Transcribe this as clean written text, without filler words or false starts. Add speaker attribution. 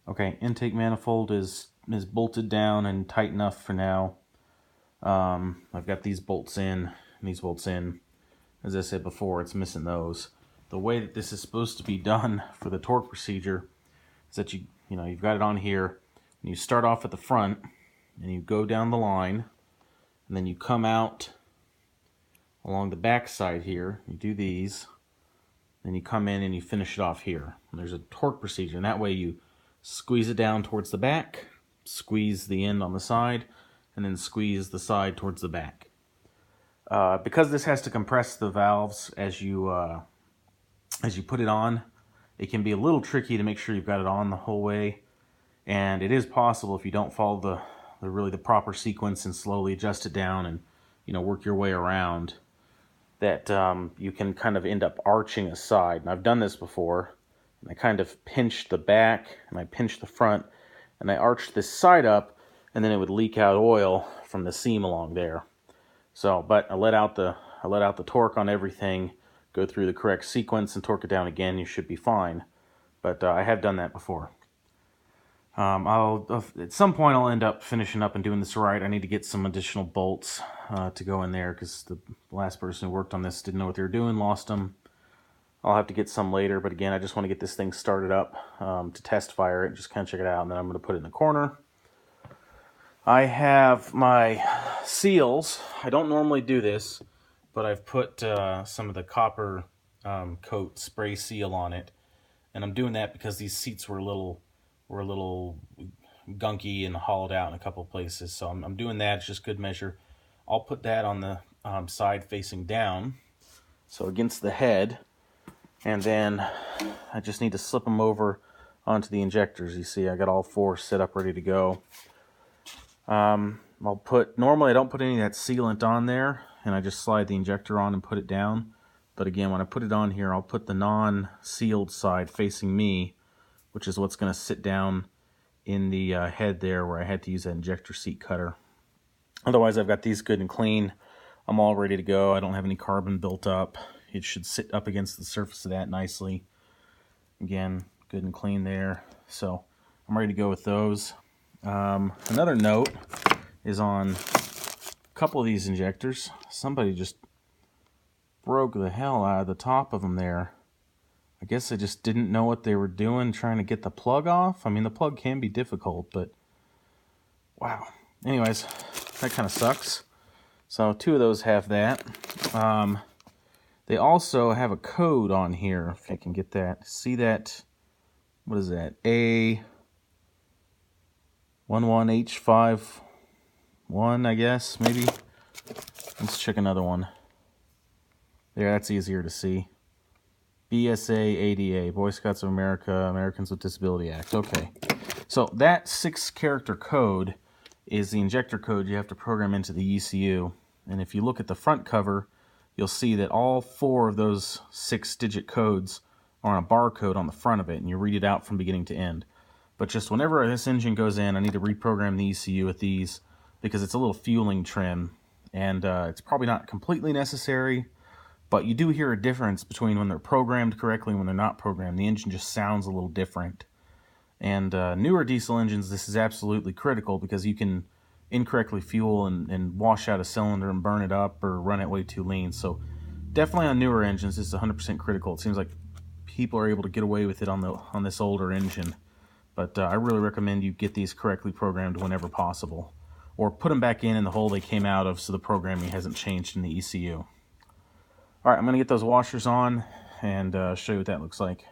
Speaker 1: Okay, intake manifold is bolted down and tight enough for now. I've got these bolts in and these bolts in. As I said before, it's missing those. The way that this is supposed to be done for the torque procedure is that you've got it on here, and you start off at the front, and you go down the line, and then you come out along the back side here. You do these, then you come in and you finish it off here. And there's a torque procedure, and that way you squeeze it down towards the back, squeeze the end on the side, and then squeeze the side towards the back. Because this has to compress the valves as you put it on, it can be a little tricky to make sure you've got it on the whole way. And it is possible, if you don't follow the proper sequence and slowly adjust it down and work your way around, that you can kind of end up arching a side. And I've done this before, and I kind of pinched the back and I pinched the front and I arched this side up, and then it would leak out oil from the seam along there. So, but I let out the torque on everything, go through the correct sequence and torque it down again. You should be fine. But I have done that before. At some point I'll end up finishing up and doing this right. I need to get some additional bolts to go in there, because the last person who worked on this didn't know what they were doing, lost them. I'll have to get some later, but again, I just want to get this thing started up to test fire it, just kind of check it out, and then I'm going to put it in the corner. I have my seals. I don't normally do this, but I've put some of the copper coat spray seal on it, and I'm doing that because these seats were a little gunky and hollowed out in a couple of places. So I'm doing that. It's just good measure. I'll put that on the side facing down, so against the head, and then I just need to slip them over onto the injectors. You see, I got all four set up ready to go. Normally I don't put any of that sealant on there, and I just slide the injector on and put it down. But again, when I put it on here, I'll put the non-sealed side facing me, which is what's going to sit down in the head there where I had to use that injector seat cutter. Otherwise, I've got these good and clean. I'm all ready to go. I don't have any carbon built up. It should sit up against the surface of that nicely. Again, good and clean there. So I'm ready to go with those. Another note is on a couple of these injectors. Somebody just broke the hell out of the top of them there. I guess they just didn't know what they were doing trying to get the plug off. I mean, the plug can be difficult, but wow. Anyways, that kind of sucks. So two of those have that. They also have a code on here, if I can get that. See that? What is that? A11H51, I guess, maybe. Let's check another one. There, that's easier to see. BSA ADA, Boy Scouts of America, Americans with Disability Act. Okay. So that 6-character code is the injector code you have to program into the ECU. And if you look at the front cover, you'll see that all 4 of those 6-digit codes are on a barcode on the front of it, and you read it out from beginning to end. But just whenever this engine goes in, I need to reprogram the ECU with these, because it's a little fueling trim, and it's probably not completely necessary, but you do hear a difference between when they're programmed correctly and when they're not programmed. The engine just sounds a little different. And newer diesel engines, this is absolutely critical, because you can incorrectly fuel and wash out a cylinder and burn it up or run it way too lean. So definitely on newer engines, this is 100% critical. It seems like people are able to get away with it on this older engine. But I really recommend you get these correctly programmed whenever possible, or put them back in the hole they came out of so the programming hasn't changed in the ECU. All right, I'm going to get those washers on and show you what that looks like.